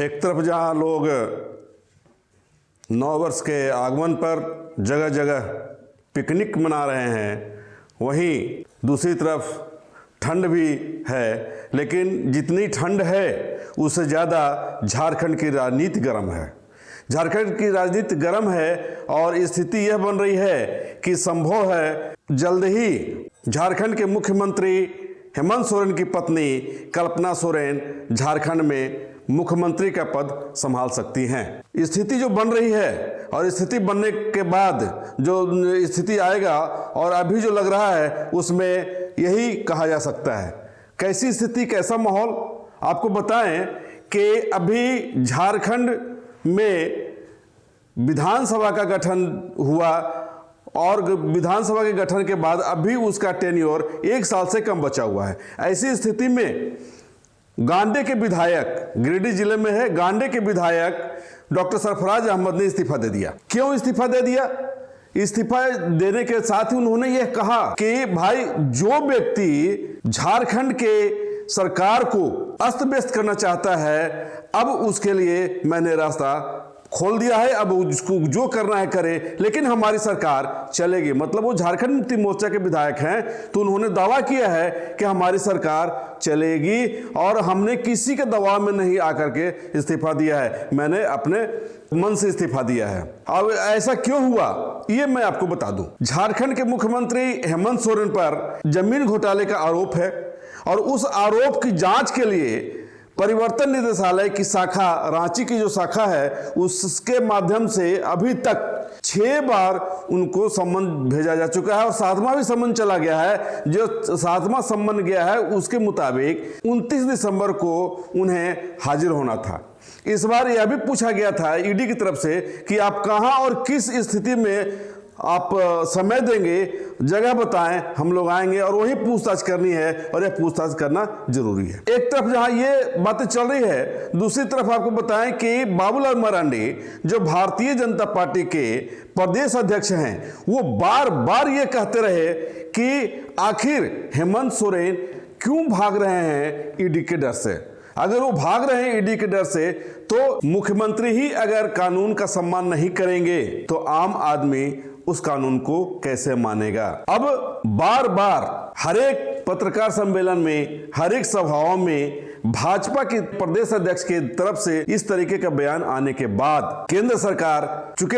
एक तरफ जहां लोग नव वर्ष के आगमन पर जगह जगह पिकनिक मना रहे हैं, वहीं दूसरी तरफ ठंड भी है। लेकिन जितनी ठंड है उससे ज़्यादा झारखंड की राजनीति गर्म है। झारखंड की राजनीति गर्म है और स्थिति यह बन रही है कि संभव है जल्द ही झारखंड के मुख्यमंत्री हेमंत सोरेन की पत्नी कल्पना सोरेन झारखंड में मुख्यमंत्री का पद संभाल सकती हैं। स्थिति जो बन रही है और स्थिति बनने के बाद जो स्थिति आएगा और अभी जो लग रहा है उसमें यही कहा जा सकता है। कैसी स्थिति, कैसा माहौल, आपको बताएं कि अभी झारखंड में विधानसभा का गठन हुआ और विधानसभा के गठन के बाद अभी उसका टेन्योर 1 साल से कम बचा हुआ है। ऐसी स्थिति में गांडे के विधायक, गिरिडीह जिले में है, गांडे के विधायक डॉक्टर सरफराज अहमद ने इस्तीफा दे दिया। क्यों इस्तीफा दे दिया? इस्तीफा देने के साथ ही उन्होंने यह कहा कि भाई जो व्यक्ति झारखंड के सरकार को अस्त व्यस्त करना चाहता है, अब उसके लिए मैंने रास्ता खोल दिया है, अब उसको जो करना है करे, लेकिन हमारी सरकार चलेगी। मतलब वो झारखंड मुक्ति मोर्चा के विधायक हैं, तो उन्होंने दावा किया है कि हमारी सरकार चलेगी और हमने किसी के दबाव में नहीं आकर के इस्तीफा दिया है, मैंने अपने मन से इस्तीफा दिया है। अब ऐसा क्यों हुआ ये मैं आपको बता दूं। झारखंड के मुख्यमंत्री हेमंत सोरेन पर जमीन घोटाले का आरोप है और उस आरोप की जांच के लिए परिवर्तन निदेशालय की शाखा, रांची की जो शाखा है, उसके माध्यम से अभी तक 6 बार उनको सम्मन भेजा जा चुका है और 7वां भी सम्मन चला गया है। जो 7वां सम्मन गया है उसके मुताबिक 29 दिसंबर को उन्हें हाजिर होना था। इस बार यह भी पूछा गया था ईडी की तरफ से कि आप कहां और किस स्थिति में आप समय देंगे, जगह बताएं, हम लोग आएंगे और वही पूछताछ करनी है और यह पूछताछ करना जरूरी है। एक तरफ जहां ये बातें चल रही है, दूसरी तरफ आपको बताएं कि बाबूलाल मरांडी जो भारतीय जनता पार्टी के प्रदेश अध्यक्ष हैं, वो बार बार ये कहते रहे कि आखिर हेमंत सोरेन क्यों भाग रहे हैं ईडी के डर से। अगर वो भाग रहे हैं ईडी के डर से, तो मुख्यमंत्री ही अगर कानून का सम्मान नहीं करेंगे तो आम आदमी उस कानून को कैसे मानेगा। अब बार बार हर एक पत्रकार सम्मेलन में, हर एक सभाओं में भाजपा के प्रदेश अध्यक्ष के तरफ से इस तरीके का बयान आने के बाद केंद्र सरकार, चूंकि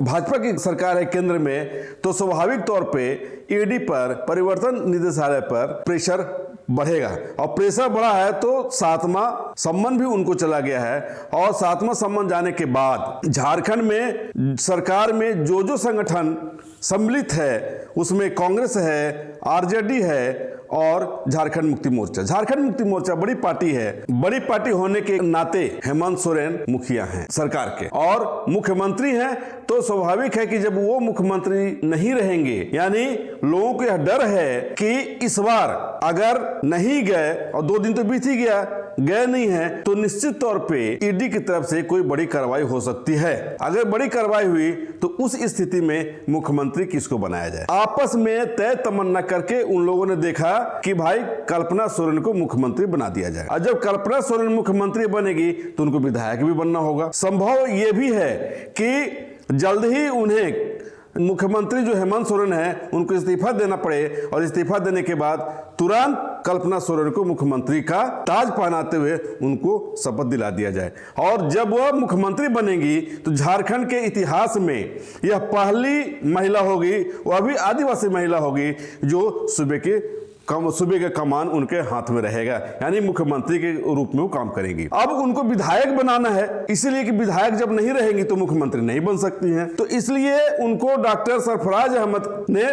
भाजपा की सरकार है केंद्र में, तो स्वाभाविक तौर पे ईडी पर, परिवर्तन निदेशालय पर प्रेशर बढ़ेगा और प्रेशर बढ़ा है तो 7वां सम्मन भी उनको चला गया है। और 7वां सम्मन जाने के बाद झारखंड में सरकार में जो संगठन सम्मिलित है उसमें कांग्रेस है, आरजेडी है और झारखंड मुक्ति मोर्चा। झारखंड मुक्ति मोर्चा बड़ी पार्टी है। बड़ी पार्टी होने के नाते हेमंत सोरेन मुखिया हैं सरकार के और मुख्यमंत्री हैं, तो स्वाभाविक है कि जब वो मुख्यमंत्री नहीं रहेंगे, यानी लोगों को यह डर है कि इस बार अगर नहीं गए, और 2 दिन तो बीत ही गया, गए नहीं है, तो निश्चित तौर पे ईडी की तरफ से कोई बड़ी कार्रवाई हो सकती है। अगर बड़ी कार्रवाई हुई तो उस स्थिति में मुख्यमंत्री किसको बनाया जाए। आपस में तय तमन्ना करके उन लोगों ने देखा कि भाई कल्पना सोरेन को मुख्यमंत्री बना दिया जाए, और जब कल्पना सोरेन मुख्यमंत्री बनेगी तो उनको विधायक भी बनना होगा। संभव यह भी है कि जल्द ही उन्हें मुख्यमंत्री जो हेमंत सोरेन है उनको इस्तीफा देना पड़े और इस्तीफा देने के बाद तुरंत कल्पना सोरेन को मुख्यमंत्री का ताज पहनाते हुए उनको शपथ दिला दिया जाए। और जब वह मुख्यमंत्री बनेगी तो झारखंड के इतिहास में यह पहली महिला होगी, वह भी आदिवासी महिला होगी, जो सूबे का कमान उनके हाथ में रहेगा, यानी मुख्यमंत्री के रूप में वो काम करेंगी। अब उनको विधायक बनाना है, इसलिए कि विधायक जब नहीं रहेंगी तो मुख्यमंत्री नहीं बन सकती हैं, तो इसलिए उनको डॉक्टर सरफराज अहमद ने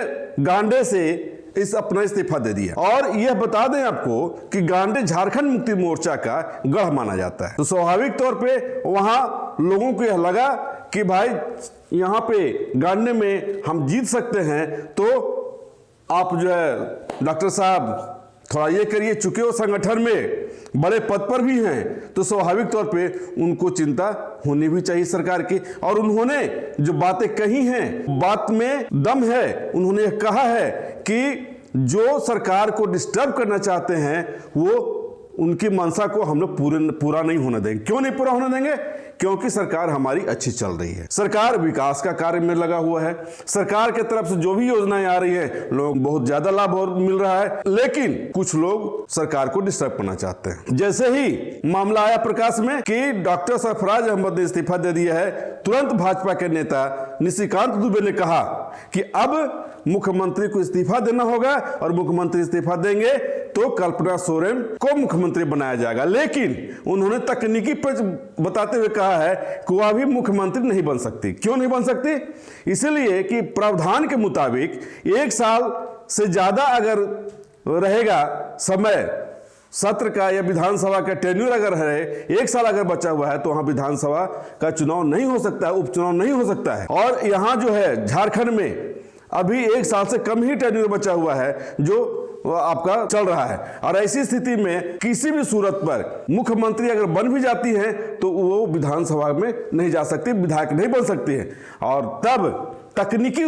गांडे से अपना इस्तीफा दे दिया। और यह बता दें आपको कि गांडे झारखंड मुक्ति मोर्चा का गढ़ माना जाता है, तो स्वाभाविक तौर पे वहां लोगों को यह लगा कि भाई यहाँ पे गांडे में हम जीत सकते हैं, तो आप जो है डॉक्टर साहब थोड़ा ये करिए। चूंकि वो संगठन में बड़े पद पर भी हैं, तो स्वाभाविक तौर पे उनको चिंता होनी भी चाहिए सरकार की। और उन्होंने जो बातें कही हैं, बात में दम है। उन्होंने कहा है कि जो सरकार को डिस्टर्ब करना चाहते हैं वो उनकी मंशा को हम लोग पूरा नहीं होने देंगे। क्यों नहीं पूरा होने देंगे? क्योंकि सरकार हमारी अच्छी चल रही है, सरकार विकास का कार्य में लगा हुआ है, सरकार के तरफ से जो भी योजनाएं आ रही है लोग बहुत ज्यादा लाभ और मिल रहा है। लेकिन कुछ लोग सरकार को डिस्टर्ब करना चाहते हैं। जैसे ही मामला आया प्रकाश में कि डॉक्टर सरफराज अहमद ने इस्तीफा दे दिया है, तुरंत भाजपा के नेता निशिकांत दुबे ने कहा कि अब मुख्यमंत्री को इस्तीफा देना होगा और मुख्यमंत्री इस्तीफा देंगे तो कल्पना सोरेन को मुख्यमंत्री बनाया जाएगा। लेकिन उन्होंने तकनीकी पर बताते हुए कहा है कि वह भी मुख्यमंत्री नहीं बन सकती। क्यों नहीं बन सकती? इसलिए कि प्रावधान के मुताबिक 1 साल से ज्यादा अगर रहेगा समय सत्र का या विधानसभा का टेन्यूर अगर है, 1 साल अगर बचा हुआ है तो वहां विधानसभा का चुनाव नहीं हो सकता है, उपचुनाव नहीं हो सकता है। और यहां जो है झारखंड में अभी 1 साल से कम ही टेन्यूर बचा हुआ है जो आपका चल रहा है। और ऐसी स्थिति में किसी भी सूरत पर मुख्यमंत्री अगर बन भी जाती है तो वो विधानसभा में नहीं जा सकती, विधायक नहीं बन सकती है। और तब तकनीकी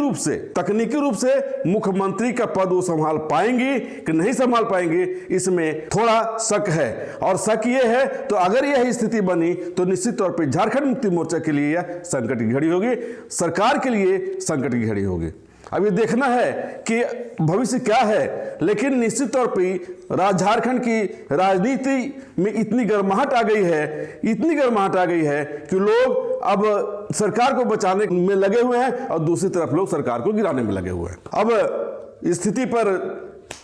रूप से मुख्यमंत्री का पद वो संभाल पाएंगी कि नहीं संभाल पाएंगी, इसमें थोड़ा शक है। और शक ये है तो अगर यह स्थिति बनी तो निश्चित तौर पर झारखंड मुक्ति मोर्चा के लिए यह संकट की घड़ी होगी, सरकार के लिए संकट की घड़ी होगी। अब ये देखना है कि भविष्य क्या है। लेकिन निश्चित तौर पर झारखंड की राजनीति में इतनी गर्माहट आ गई है कि लोग अब सरकार को बचाने में लगे हुए हैं और दूसरी तरफ लोग सरकार को गिराने में लगे हुए हैं। अब स्थिति पर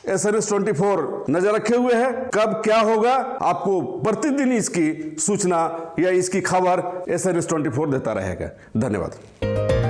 SNS 24 नजर रखे हुए है। कब क्या होगा आपको प्रतिदिन इसकी सूचना या इसकी खबर SNS 24 देता रहेगा। धन्यवाद।